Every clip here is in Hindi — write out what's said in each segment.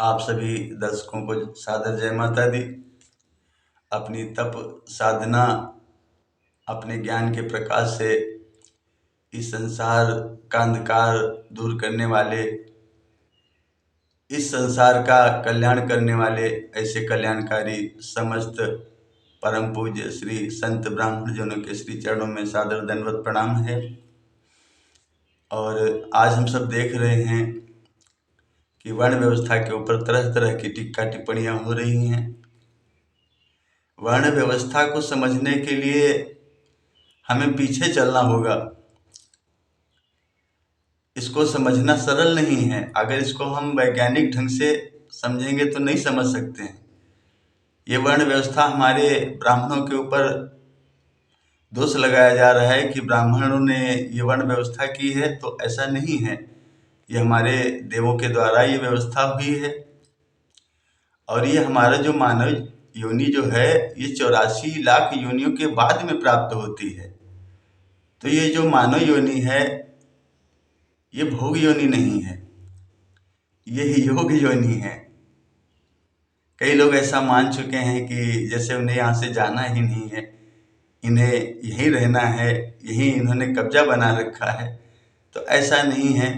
आप सभी दर्शकों को सादर जय माता दी। अपनी तप साधना, अपने ज्ञान के प्रकाश से इस संसार का अंधकार दूर करने वाले, इस संसार का कल्याण करने वाले ऐसे कल्याणकारी समस्त परम पूज्य श्री संत ब्राह्मण जनों के श्री चरणों में सादर दंडवत प्रणाम है। और आज हम सब देख रहे हैं कि वर्ण व्यवस्था के ऊपर तरह तरह की टीका टिप्पणियां हो रही हैं। वर्ण व्यवस्था को समझने के लिए हमें पीछे चलना होगा। इसको समझना सरल नहीं है। अगर इसको हम वैज्ञानिक ढंग से समझेंगे तो नहीं समझ सकते हैं। ये वर्ण व्यवस्था हमारे ब्राह्मणों के ऊपर दोष लगाया जा रहा है कि ब्राह्मणों ने ये वर्ण व्यवस्था की है, तो ऐसा नहीं है। ये हमारे देवों के द्वारा ये व्यवस्था हुई है। और ये हमारा जो मानव योनि जो है, ये 84 लाख योनियों के बाद में प्राप्त होती है। तो ये जो मानव योनि है, ये भोग योनि नहीं है, ये योग योनि है। कई लोग ऐसा मान चुके हैं कि जैसे उन्हें यहाँ से जाना ही नहीं है, इन्हें यहीं रहना है, यहीं इन्होंने कब्जा बना रखा है। तो ऐसा नहीं है।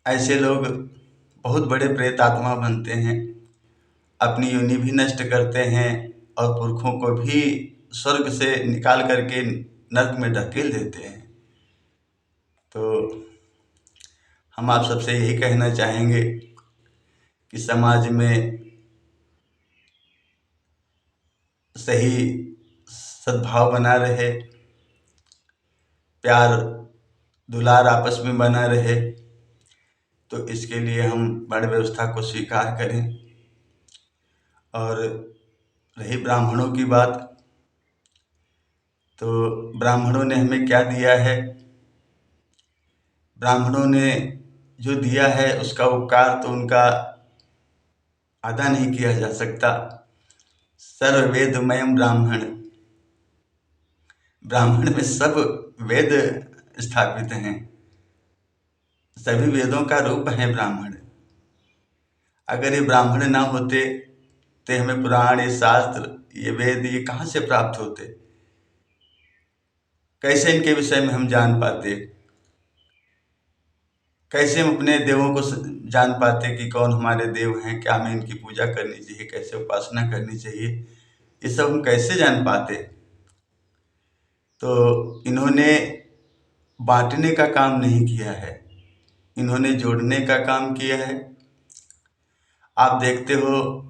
ऐसे लोग बहुत बड़े प्रेत आत्मा बनते हैं, अपनी योनि भी नष्ट करते हैं और पुरखों को भी स्वर्ग से निकाल करके नरक में धकेल देते हैं। तो हम आप सबसे यही कहना चाहेंगे कि समाज में सही सद्भाव बना रहे, प्यार दुलार आपस में बना रहे। तो इसके लिए हम वर्ण व्यवस्था को स्वीकार करें। और रही ब्राह्मणों की बात, तो ब्राह्मणों ने हमें क्या दिया है? ब्राह्मणों ने जो दिया है उसका उपकार तो उनका अदा नहीं किया जा सकता। सर्ववेदमयम ब्राह्मण, ब्राह्मण में सब वेद स्थापित हैं, सभी वेदों का रूप है ब्राह्मण। अगर ये ब्राह्मण ना होते तो हमें पुराण, ये शास्त्र, ये वेद, ये कहाँ से प्राप्त होते? कैसे इनके विषय में हम जान पाते? कैसे हम अपने देवों को जान पाते कि कौन हमारे देव हैं, क्या हमें इनकी पूजा करनी चाहिए, कैसे उपासना करनी चाहिए, ये सब हम कैसे जान पाते? तो इन्होंने बांटने का काम नहीं किया है, इन्होंने जोड़ने का काम किया है। आप देखते हो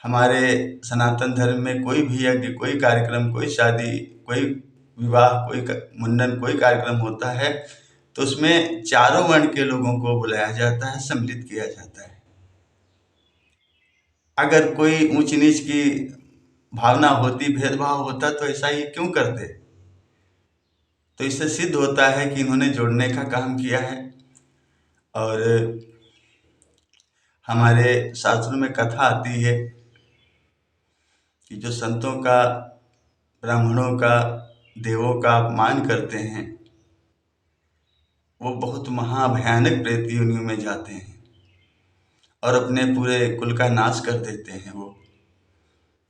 हमारे सनातन धर्म में कोई भी यज्ञ, कोई कार्यक्रम, कोई शादी, कोई विवाह, कोई मुंडन, कोई कार्यक्रम होता है तो उसमें चारों वर्ण के लोगों को बुलाया जाता है, सम्मिलित किया जाता है। अगर कोई ऊंच नीच की भावना होती, भेदभाव होता, तो ऐसा ये क्यों करते? तो इससे सिद्ध होता है कि इन्होंने जोड़ने का काम किया है। और हमारे शास्त्रों में कथा आती है कि जो संतों का, ब्राह्मणों का, देवों का अपमान करते हैं, वो बहुत महाभयानक प्रेत योनियों में जाते हैं और अपने पूरे कुल का नाश कर देते हैं वो।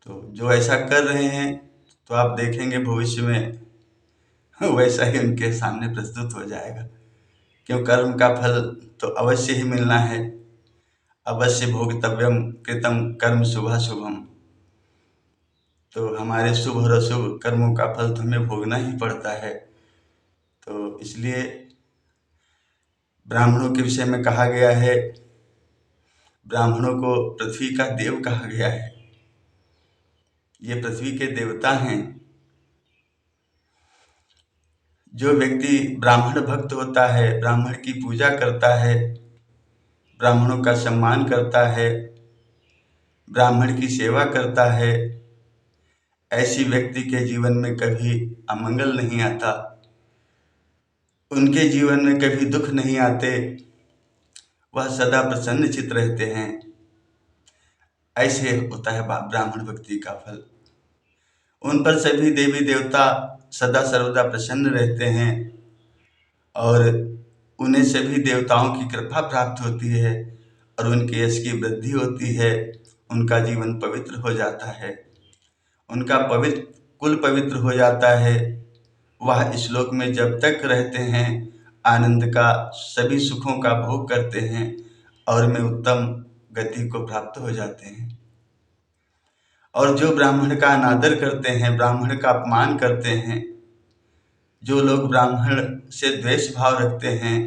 तो जो ऐसा कर रहे हैं, तो आप देखेंगे भविष्य में वैसा ही उनके सामने प्रस्तुत हो जाएगा। क्यों, कर्म का फल तो अवश्य ही मिलना है। अवश्य भोक्तव्यम कृतम कर्म शुभाशुभम। तो हमारे शुभ और अशुभ कर्मों का फल तो हमें भोगना ही पड़ता है। तो इसलिए ब्राह्मणों के विषय में कहा गया है, ब्राह्मणों को पृथ्वी का देव कहा गया है। ये पृथ्वी के देवता हैं। जो व्यक्ति ब्राह्मण भक्त होता है, ब्राह्मण की पूजा करता है, ब्राह्मणों का सम्मान करता है, ब्राह्मण की सेवा करता है, ऐसी व्यक्ति के जीवन में कभी अमंगल नहीं आता, उनके जीवन में कभी दुख नहीं आते, वह सदा प्रसन्नचित्त रहते हैं। ऐसे होता है ब्राह्मण भक्ति का फल। उन पर सभी देवी देवता सदा सर्वदा प्रसन्न रहते हैं और उन्हें सभी देवताओं की कृपा प्राप्त होती है और उनके यश की वृद्धि होती है। उनका जीवन पवित्र हो जाता है, उनका पवित्र कुल पवित्र हो जाता है। वह इस लोक में जब तक रहते हैं आनंद का सभी सुखों का भोग करते हैं और में उत्तम गति को प्राप्त हो जाते हैं। और जो ब्राह्मण का अनादर करते हैं, ब्राह्मण का अपमान करते हैं, जो लोग ब्राह्मण से द्वेष भाव रखते हैं,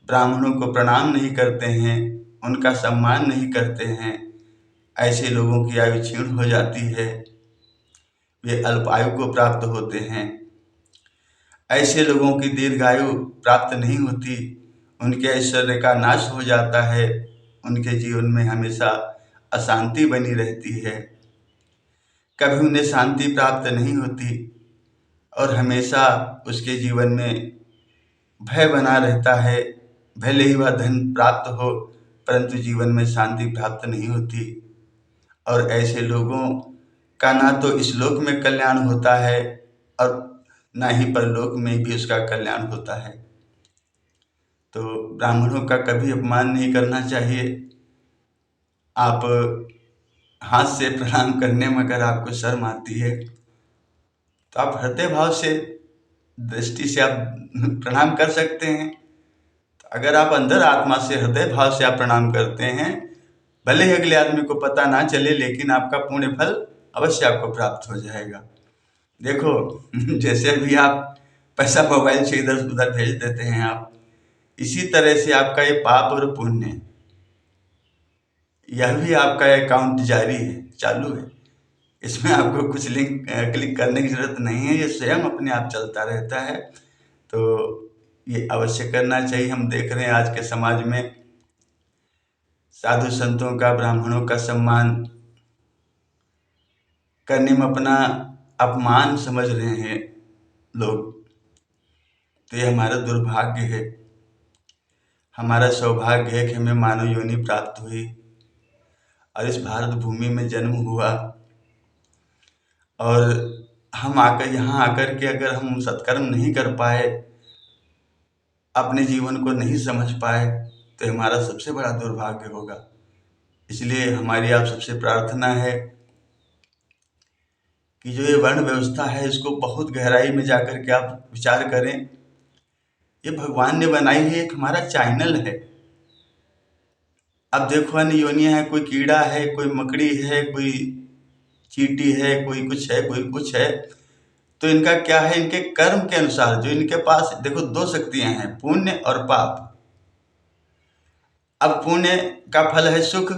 ब्राह्मणों को प्रणाम नहीं करते हैं, उनका सम्मान नहीं करते हैं, ऐसे लोगों की आयु क्षीण हो जाती है, वे अल्पायु को प्राप्त होते हैं। ऐसे लोगों की दीर्घायु प्राप्त नहीं होती, उनके ऐश्वर्य का नाश हो जाता है, उनके जीवन में हमेशा अशांति बनी रहती है, कभी उन्हें शांति प्राप्त नहीं होती और हमेशा उसके जीवन में भय बना रहता है। भले ही वह धन प्राप्त हो परंतु जीवन में शांति प्राप्त नहीं होती। और ऐसे लोगों का ना तो इस लोक में कल्याण होता है और ना ही परलोक में भी उसका कल्याण होता है। तो ब्राह्मणों का कभी अपमान नहीं करना चाहिए। आप हाथ से प्रणाम करने में अगर आपको शर्म आती है तो आप हृदय भाव से दृष्टि से आप प्रणाम कर सकते हैं। तो अगर आप अंदर आत्मा से हृदय भाव से आप प्रणाम करते हैं, भले ही अगले आदमी को पता ना चले लेकिन आपका पुण्य फल अवश्य आपको प्राप्त हो जाएगा। देखो जैसे अभी आप पैसा मोबाइल से इधर उधर भेज देते हैं आप, इसी तरह से आपका ये पाप और पुण्य यह भी आपका अकाउंट जारी है, चालू है। इसमें आपको कुछ लिंक क्लिक करने की जरूरत नहीं है, ये स्वयं अपने आप चलता रहता है। तो ये अवश्य करना चाहिए। हम देख रहे हैं आज के समाज में साधु संतों का, ब्राह्मणों का सम्मान करने में अपना अपमान समझ रहे हैं लोग। तो ये हमारा दुर्भाग्य है। हमारा सौभाग्य है कि हमें मानव योनि प्राप्त हुई और इस भारत भूमि में जन्म हुआ। और हम आकर यहाँ आकर के अगर हम सत्कर्म नहीं कर पाए, अपने जीवन को नहीं समझ पाए, तो हमारा सबसे बड़ा दुर्भाग्य होगा। इसलिए हमारी आप सबसे प्रार्थना है कि जो ये वर्ण व्यवस्था है इसको बहुत गहराई में जाकर के आप विचार करें। ये भगवान ने बनाई हुई एक हमारा चैनल है। अब देखो अन्य योनियां है, कोई कीड़ा है, कोई मकड़ी है, कोई चींटी है, कोई कुछ है, कोई कुछ है। तो इनका क्या है, इनके कर्म के अनुसार जो इनके पास देखो दो शक्तियां हैं, पुण्य और पाप। अब पुण्य का फल है सुख,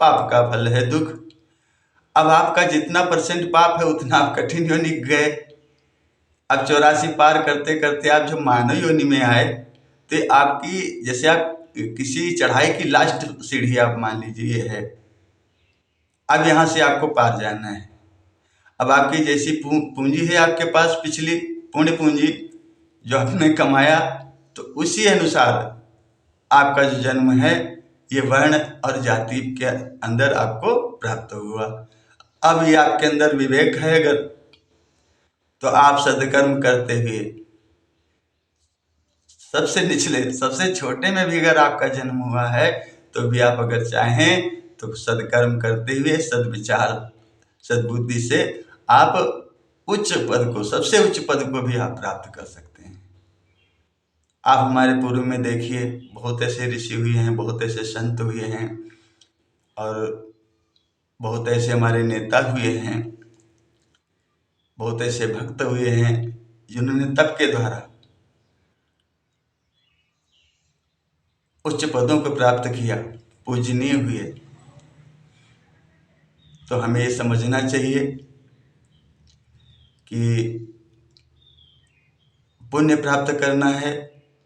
पाप का फल है दुख। अब आपका जितना % पाप है उतना आप कठिन योनि गए। अब 84 पार करते करते आप जब मानव योनि में आए तो आपकी जैसे आप किसी चढ़ाई की लास्ट सीढ़ी आप मान लीजिए ये है, अब यहाँ से आपको पार जाना है। अब आपकी जैसी पूंजी है आपके पास, पिछली पुण्य पूंजी जो आपने कमाया, तो उसी अनुसार आपका जो जन्म है ये वर्ण और जाति के अंदर आपको प्राप्त हुआ। अब ये आपके अंदर विवेक है अगर, तो आप सदकर्म करते हुए सबसे निचले सबसे छोटे में भी अगर आपका जन्म हुआ है तो भी आप अगर चाहें तो सदकर्म करते हुए सदविचार सद्बुद्धि से आप उच्च पद को, सबसे उच्च पद को भी आप प्राप्त कर सकते हैं। आप हमारे पूर्व में देखिए बहुत ऐसे ऋषि हुए हैं, बहुत ऐसे संत हुए हैं और बहुत ऐसे हमारे नेता हुए हैं, बहुत ऐसे भक्त हुए हैं जिन्होंने तप के द्वारा उच्च पदों को प्राप्त किया, पूजनीय हुए। तो हमें ये समझना चाहिए कि पुण्य प्राप्त करना है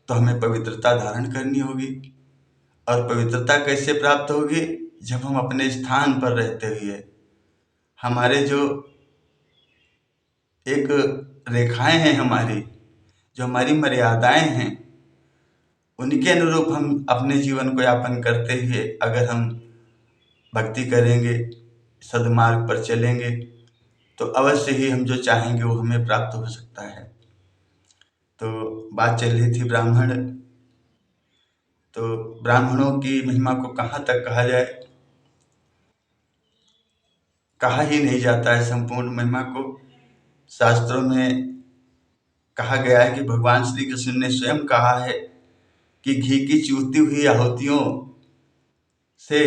तो हमें पवित्रता धारण करनी होगी। और पवित्रता कैसे प्राप्त होगी, जब हम अपने स्थान पर रहते हुए हमारे जो एक रेखाएं हैं हमारी, जो हमारी मर्यादाएं हैं, उनके अनुरूप हम अपने जीवन को यापन करते हुए अगर हम भक्ति करेंगे, सद्मार्ग पर चलेंगे, तो अवश्य ही हम जो चाहेंगे वो हमें प्राप्त हो सकता है। तो बात चल रही थी ब्राह्मण तो ब्राह्मणों की महिमा को कहाँ तक कहा जाए, कहा ही नहीं जाता है संपूर्ण महिमा को। शास्त्रों में कहा गया है कि भगवान श्री कृष्ण ने स्वयं कहा है कि घी की चूरती हुई आहुतियों से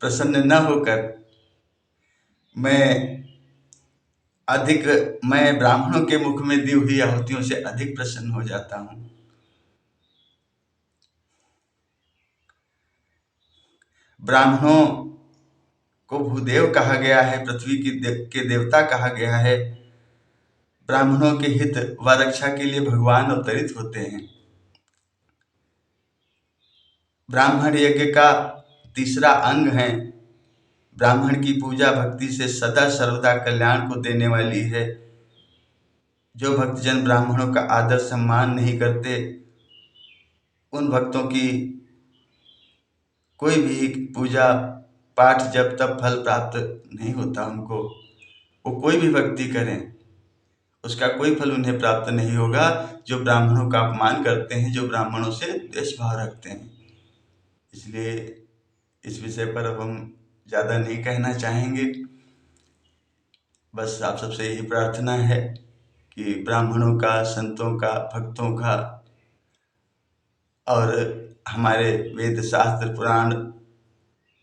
प्रसन्न न होकर मैं ब्राह्मणों के मुख में दी हुई आहुतियों से अधिक प्रसन्न हो जाता हूँ। ब्राह्मणों को भूदेव कहा गया है, पृथ्वी के देवता कहा गया है। ब्राह्मणों के हित व रक्षा के लिए भगवान अवतरित होते हैं। ब्राह्मण यज्ञ का तीसरा अंग है। ब्राह्मण की पूजा भक्ति से सदा सर्वदा कल्याण को देने वाली है। जो भक्तजन ब्राह्मणों का आदर सम्मान नहीं करते, उन भक्तों की कोई भी पूजा पाठ जब तक फल प्राप्त नहीं होता उनको। वो कोई भी भक्ति करें, उसका कोई फल उन्हें प्राप्त नहीं होगा। जो ब्राह्मणों का अपमान करते हैं, जो ब्राह्मणों से द्वेष भाव रखते हैं। इसलिए इस विषय पर अब हम ज़्यादा नहीं कहना चाहेंगे। बस आप सबसे यही प्रार्थना है कि ब्राह्मणों का, संतों का, भक्तों का और हमारे वेद शास्त्र पुराण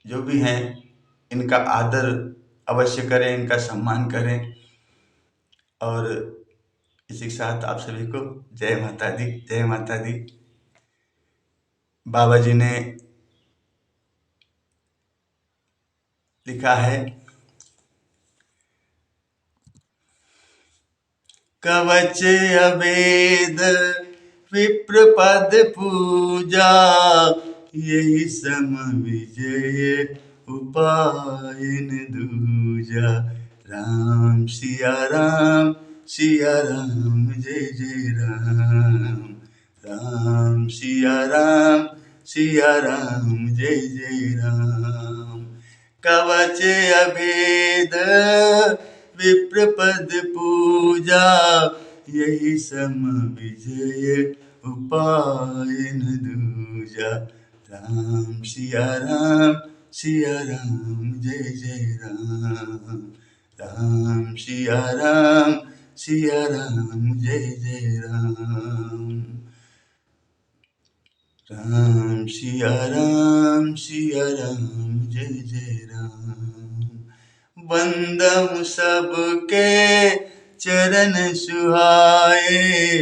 जो भी हैं, इनका आदर अवश्य करें, इनका सम्मान करें। और इसी के साथ आप सभी को जय माता दी, जय माता दी। बाबा जी ने लिखा है, कवच अवेद विप्र पद पूजा, यही सम विजय उपायन दूजा। राम सिया राम, सिया राम जय जय राम। राम सिया राम, सिया राम जय जय राम। कवच अभेद विप्र पद पूजा, यही सम विजय उपायन दूजा। राम सिया राम, सिया राम जय जय राम। राम सिया राम, सिया राम जय जय राम। राम सिया राम, सिया राम जय जय राम। बंदहु सबके चरण सुहाए,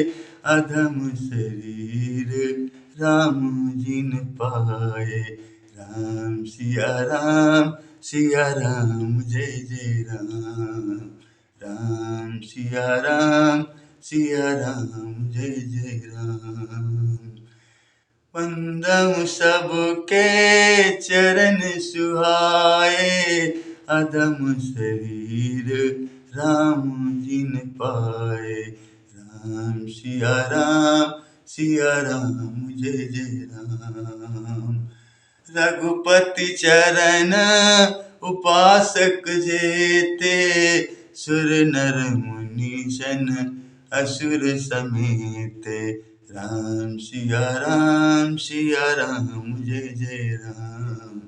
अधम शरीर राम जिन पाए। राम सिया राम, सिया राम जय जय राम। राम सिया राम, सिया राम जय जय राम। बंदहु सबके चरण सुहाए, अधम शरीर राम जिन पाए। राम सिया राम, सिया राम जय जय राम। रघुपति चरण उपासक जेते, सुर नर मुनि सन असुर समेते। राम सिया राम, सिया राम जय जय राम।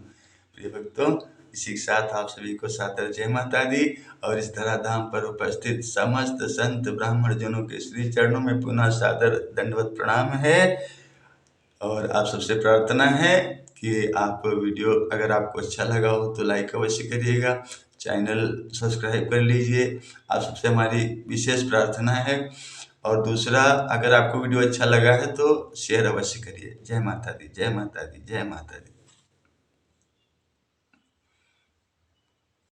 प्रिय भक्तों, इसी के साथ आप सभी को सादर जय माता दी। और इस धराधाम पर उपस्थित समस्त संत ब्राह्मण जनों के श्री चरणों में पुनः सादर दंडवत प्रणाम है। और आप सबसे प्रार्थना है कि आप वीडियो अगर आपको अच्छा लगा हो तो लाइक अवश्य करिएगा, चैनल सब्सक्राइब कर लीजिए। आप सबसे हमारी विशेष प्रार्थना है। और दूसरा, अगर आपको वीडियो अच्छा लगा है तो शेयर अवश्य करिए। जय माता दी, जय माता दी, जय माता दी।